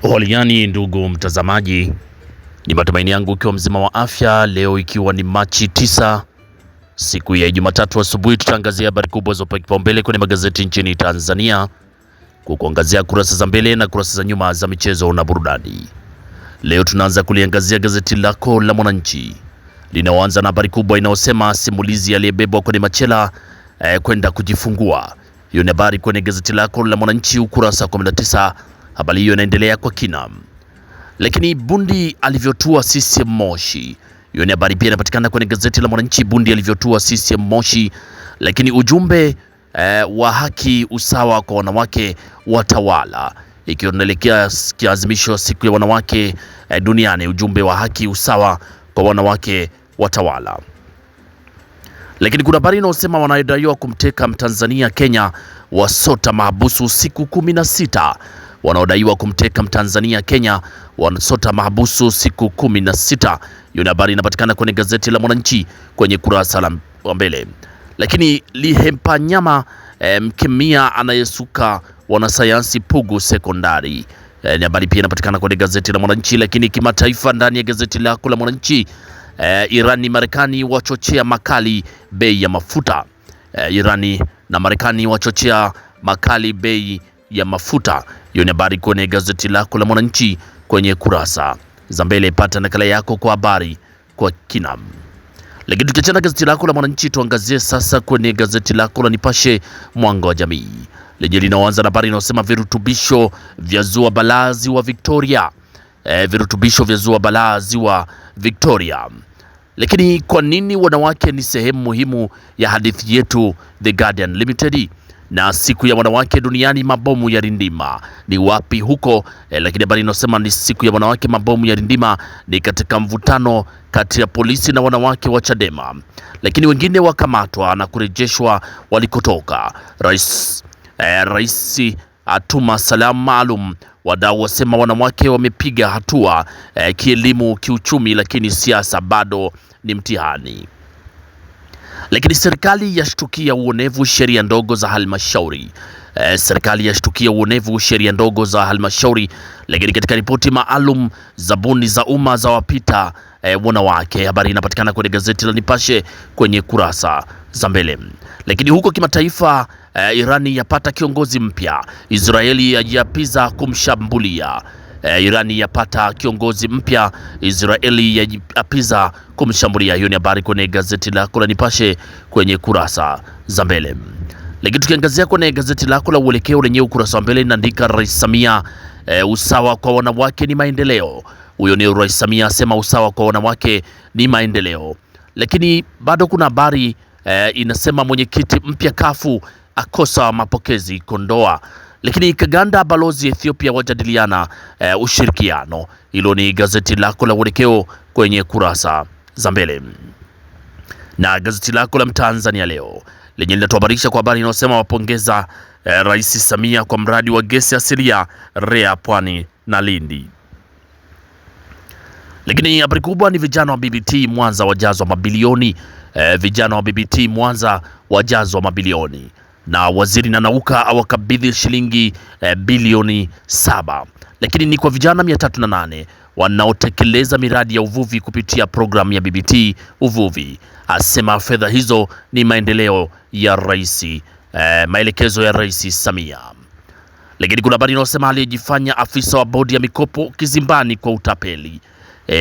Holiani ndugu mtazamaji, ni matumaini yangu ukiwa mzima wa afya. Leo ikiwa ni Machi 9 siku ya Jumatatu asubuhi, tutaangazia habari kubwa zopewa kipaumbele kwenye magazeti nchini Tanzania, kukuangazia kurasa za mbele na kurasa za nyuma za michezo na burudani. Leo tunaanza kuliangazia gazeti lako la Mwananchi linaoanza na habari kubwa inayosema simulizi aliyebebwa kwenye machela kwenda kujifungua. Hiyo ni habari kwenye gazeti lako la Mwananchi ukurasa 19. Habari hiyo inaendelea kwa kina. Lakini bundi alivyotua CCM Moshi. Hiyo ni habari pia inapatikana kwenye gazeti la Mwananchi, bundi alivyotua CCM Moshi. Lakini ujumbe wa haki usawa kwa wanawake watawala, ikiwa tunaelekea kiazimisho siku ya wanawake duniani, ujumbe wa haki usawa kwa wanawake watawala. Lakini kuna habari inayosema wanadaiwa kumteka Mtanzania Kenya wasota mahabusu siku 16. Wanaodaiwa kumteka Mtanzania Kenya wanasota mahabusu siku 16. Hiyo ni habari inapatikana kwenye gazeti la Mwananchi kwenye kurasa la mbele. Lakini Lihempanyama mkemia anayesuka wanasayansi Pugu sekondari. Ni habari pia inapatikana kwenye gazeti la Mwananchi. Lakini kimataifa ndani ya gazeti lako la Mwananchi, Irani Marekani wachochea makali bei ya mafuta. Irani na Marekani wachochea makali bei ya mafuta. Hiyo ni habari kwenye gazeti lako la Mwananchi kwenye kurasa za mbele. Pata nakala yako kwa habari kwa kina. Lakini tukiachana gazeti lako la Mwananchi, tuangazie sasa kwenye gazeti lako la Nipashe Mwanga wa Jamii lenye linaanza na habari inayosema virutubisho vya zua balaa ziwa Victoria. Virutubisho vya zua balaa ziwa Victoria. Lakini kwa nini wanawake ni sehemu muhimu ya hadithi yetu, The Guardian Limited. Na siku ya wanawake duniani, mabomu ya Rindima ni wapi huko? Lakini habari inasema ni siku ya wanawake, mabomu ya Rindima ni katika mvutano kati ya polisi na wanawake wa Chadema. Lakini wengine wakamatwa na kurejeshwa walikotoka. Rais atuma salamu maalum. Wadau wasema wanawake wamepiga hatua kielimu, kiuchumi, lakini siasa bado ni mtihani. Lakini serikali yashtukia uonevu sheria ndogo za halmashauri. Serikali yashtukia uonevu sheria ndogo za halmashauri. Lakini katika ripoti maalum, zabuni za umma za wapita wanawake. Habari inapatikana kwenye gazeti la Nipashe kwenye kurasa za mbele. Lakini huko kimataifa, Irani yapata kiongozi mpya. Israeli yajiapiza kumshambulia. Irani yapata kiongozi mpya, Israeli yajiapiza kumshambulia. Hiyo ni habari kwenye gazeti lako la Nipashe kwenye kurasa za mbele. Lakini tukiangazia kwenye gazeti lako la Uelekeo lenye ukurasa wa mbele inaandika Rais Samia, usawa kwa wanawake ni maendeleo. Huyo ni Rais Samia asema usawa kwa wanawake ni maendeleo. Lakini bado kuna habari inasema mwenyekiti mpya kafu akosa mapokezi Kondoa. Lakini Kaganda balozi Ethiopia wajadiliana ushirikiano. Hilo ni gazeti lako la Uelekeo kwenye kurasa za mbele. Na gazeti lako la Mtanzania leo lenye linatuhabarisha kwa habari inayosema wapongeza Rais Samia kwa mradi wa gesi asilia REA Pwani na Lindi. Lakini habari kubwa ni vijana wa BBT Mwanza wajazwa mabilioni. Vijana wa BBT Mwanza wajazwa mabilioni. Na waziri Nanauka awakabidhi shilingi bilioni 7. Lakini ni kwa vijana 308 wanaotekeleza miradi ya uvuvi kupitia programu ya BBT uvuvi. Asema fedha hizo ni maendeleo ya rais, maelekezo ya Rais Samia. Lakini kuna habari inayosema aliyejifanya afisa wa bodi ya mikopo kizimbani kwa utapeli.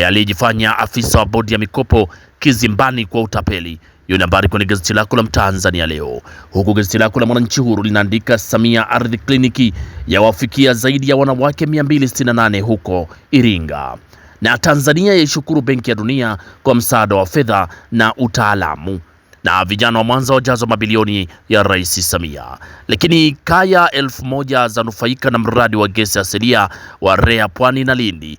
Aliyejifanya afisa wa bodi ya mikopo kizimbani kwa utapeli. Hiyo ni habari kwenye gazeti lako la Mtanzania leo. Huku gazeti lako la Mwananchi Huru linaandika Samia ardhi kliniki ya wafikia zaidi ya wanawake 268 huko Iringa. Na Tanzania yaishukuru Benki ya Dunia kwa msaada wa fedha na utaalamu. Na vijana wa Mwanza wajazwa mabilioni ya Rais Samia. Lakini kaya 1000 zanufaika na mradi wa gesi asilia wa REA Pwani na Lindi.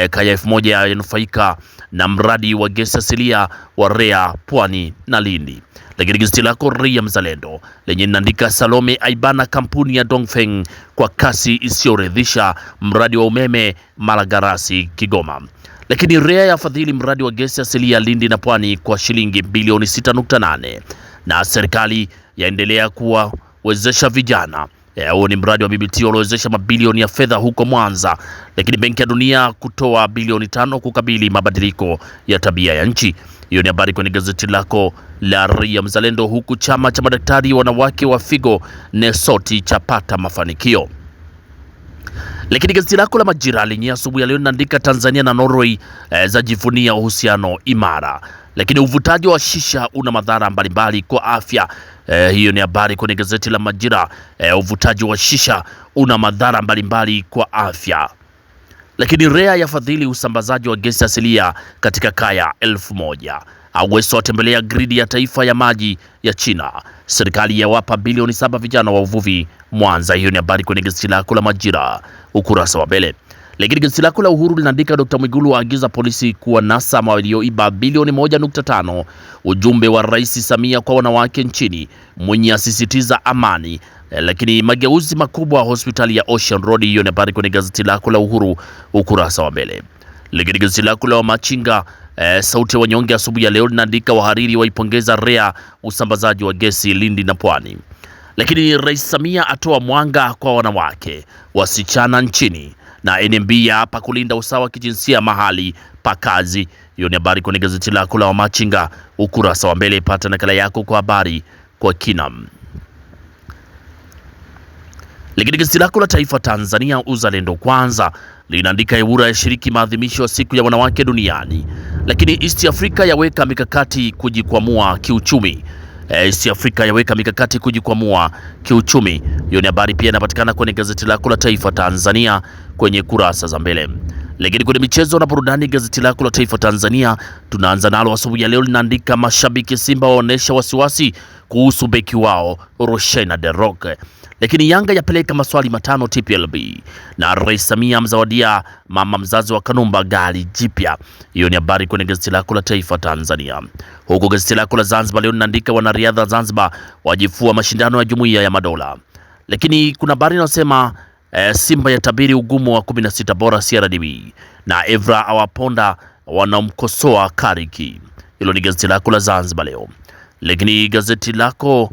Kaya 1000 yanufaika na mradi wa gesi asilia wa REA Pwani na Lindi. Lakini gazeti lako Raia Mzalendo lenye linaandika Salome aibana kampuni ya Dongfeng kwa kasi isiyoridhisha mradi wa umeme Malagarasi Kigoma. Lakini REA yafadhili mradi wa gesi asilia Lindi na Pwani kwa shilingi bilioni 6.8. Na serikali yaendelea kuwawezesha vijana Huo ni mradi wa BBT uliowezesha mabilioni ya fedha huko Mwanza, lakini Benki ya Dunia kutoa bilioni 5 kukabili mabadiliko ya tabia ya nchi. Hiyo ni habari kwenye gazeti lako la Raia Mzalendo, huku chama cha madaktari wanawake wa figo Nesoti chapata mafanikio. Lakini gazeti lako la Majira lenye asubuhi ya leo linaandika Tanzania na Norway zajivunia uhusiano imara, lakini uvutaji wa shisha una madhara mbalimbali kwa afya. Hiyo ni habari kwenye gazeti la Majira. Uvutaji wa shisha una madhara mbalimbali kwa afya. Lakini REA yafadhili usambazaji wa gesi asilia katika kaya 1000. Aweso watembelea gridi ya taifa ya maji ya China. Serikali yawapa bilioni 7 vijana wa uvuvi Mwanza. Hiyo ni habari kwenye gazeti lako la Majira ukurasa wa mbele. Lakini gazeti lako la Uhuru linaandika Dr. Mwigulu aagiza polisi kuwanasa walioiba bilioni 1.5. Ujumbe wa Rais Samia kwa wanawake nchini, mwenye asisitiza amani. Lakini mageuzi makubwa hospitali ya Ocean Road. Hiyo ni habari kwenye gazeti lako la Uhuru ukurasa wa mbele. Lakini gazeti lako la Machinga sauti ya wanyonge asubuhi ya leo linaandika wahariri waipongeza REA usambazaji wa gesi Lindi na Pwani. Lakini Rais Samia atoa mwanga kwa wanawake wasichana nchini, na NMB hapa kulinda usawa kijinsia mahali pa kazi. Hiyo ni habari kwenye gazeti lako la Machinga ukurasa wa mbele. Pata nakala yako kwa habari kwa kina. Lakini gazeti lako la Taifa Tanzania Uzalendo Kwanza linaandika Ewura yashiriki maadhimisho ya siku ya wanawake duniani. Lakini East Africa yaweka mikakati kujikwamua kiuchumi. East Africa yaweka mikakati kujikwamua kiuchumi. Hiyo ni habari pia inapatikana kwenye gazeti lako la Taifa Tanzania kwenye kurasa za mbele. Lakini kwenye michezo na burudani, gazeti lako la Taifa Tanzania tunaanza nalo asubuhi ya leo linaandika mashabiki Simba waonesha wasiwasi kuhusu beki wao Roshena De Rock. Lakini Yanga yapeleka maswali 5 TPLB, na Rais Samia mzawadia mama mzazi wa Kanumba gari jipya. Hiyo ni habari kwenye gazeti lako la Taifa Tanzania. Huko gazeti lako la Zanzibar leo linaandika wanariadha Zanzibar wajifua mashindano ya Jumuiya ya Madola. Lakini kuna habari inasema Simba yatabiri ugumu wa 16 bora CRDB, na Evra awaponda wanamkosoa Kariki. Hilo ni gazeti lako la Zanzibar leo. Lakini gazeti lako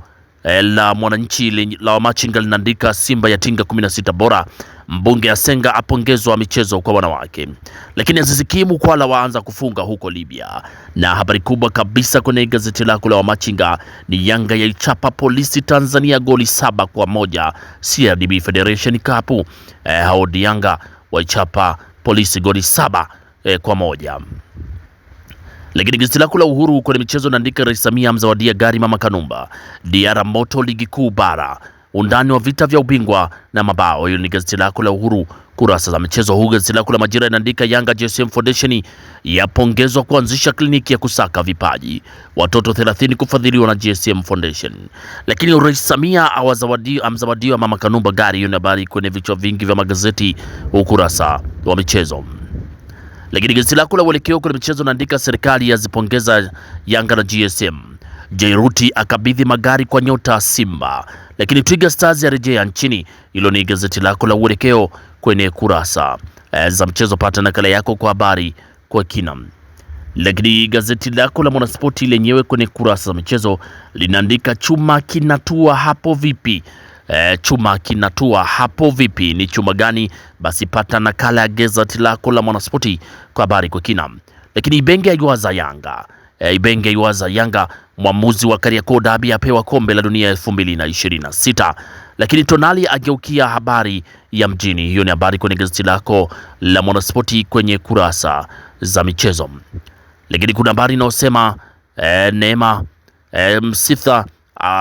la Mwananchi la Machinga linaandika Simba yatinga 16 bora, mbunge Asenga apongezwa michezo kwa wanawake. Lakini Aziz Ki Mukwala waanza kufunga huko Libya. Na habari kubwa kabisa kwenye gazeti lako la Machinga ni Yanga yaichapa polisi Tanzania goli 7-1 CRDB Federation Cup. Haodi Yanga waichapa polisi goli 7-1. Lakini gazeti lako la Uhuru kwenye michezo naandika Rais Samia mzawadia gari mama Kanumba. Diara moto ligi kuu bara, undani wa vita vya ubingwa na mabao. Hiyo ni gazeti lako la Uhuru kurasa za michezo. Huu gazeti lako la Majira inaandika Yanga GSM Foundation yapongezwa kuanzisha kliniki ya kusaka vipaji, watoto 30 kufadhiliwa na GSM Foundation. Lakini Rais Samia amzawadiwa mama Kanumba gari. Hiyo ni habari kwenye vichwa vingi vya magazeti ukurasa wa michezo. Lakini gazeti lako la Uelekeo kwenye michezo naandika serikali yazipongeza Yanga na GSM. Jairuti akabidhi magari kwa nyota Simba. Lakini Twiga Stars yarejea nchini. Hilo ni gazeti lako la Uelekeo kwenye kurasa za mchezo. Pata nakala yako kwa habari kwa kina. Lakini gazeti lako la Mwanaspoti lenyewe kwenye kurasa za michezo linaandika chuma kinatua hapo vipi? Chuma kinatua hapo vipi? Ni chuma gani? Basi pata nakala ya gazeti lako la Mwanaspoti kwa habari kwa kina. Lakini Ibenge aiwaza Yanga. Ibenge aiwaza Yanga, mwamuzi wa Kariakoo Derby apewa kombe la dunia 2026. Lakini Tonali ageukia habari ya mjini. Hiyo ni habari kwenye gazeti lako la Mwanaspoti kwenye kurasa za michezo. Lakini kuna habari inayosema Neema Msitha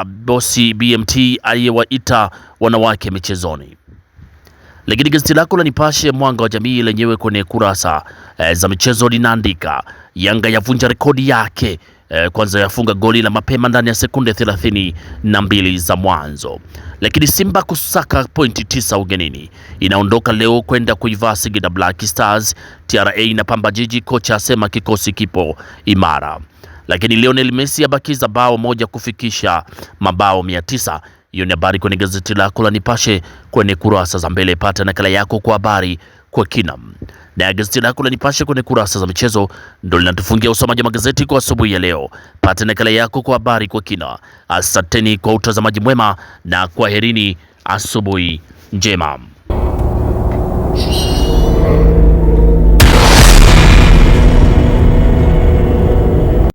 bosi BMT aliyewaita wanawake michezoni. Lakini gazeti lako la Nipashe Mwanga wa Jamii lenyewe kwenye kurasa za michezo linaandika Yanga yavunja rekodi yake, kwanza yafunga goli la mapema ndani ya sekunde 32 za mwanzo. Lakini Simba kusaka pointi 9 ugenini, inaondoka leo kwenda kuivaa Singida Black Stars. TRA na Pamba Jiji, kocha asema kikosi kipo imara. Lakini Lionel Messi abakiza bao moja kufikisha mabao 900. Hiyo ni habari kwenye gazeti lako la Nipashe kwenye kurasa za mbele. Pata nakala yako kwa habari kwa kina. Na gazeti lako la Nipashe kwenye kurasa za michezo ndio linatufungia usomaji wa magazeti kwa asubuhi ya leo. Pata nakala yako kwa habari kwa kina. Asanteni kwa utazamaji mwema na kwaherini. asubuhi njema.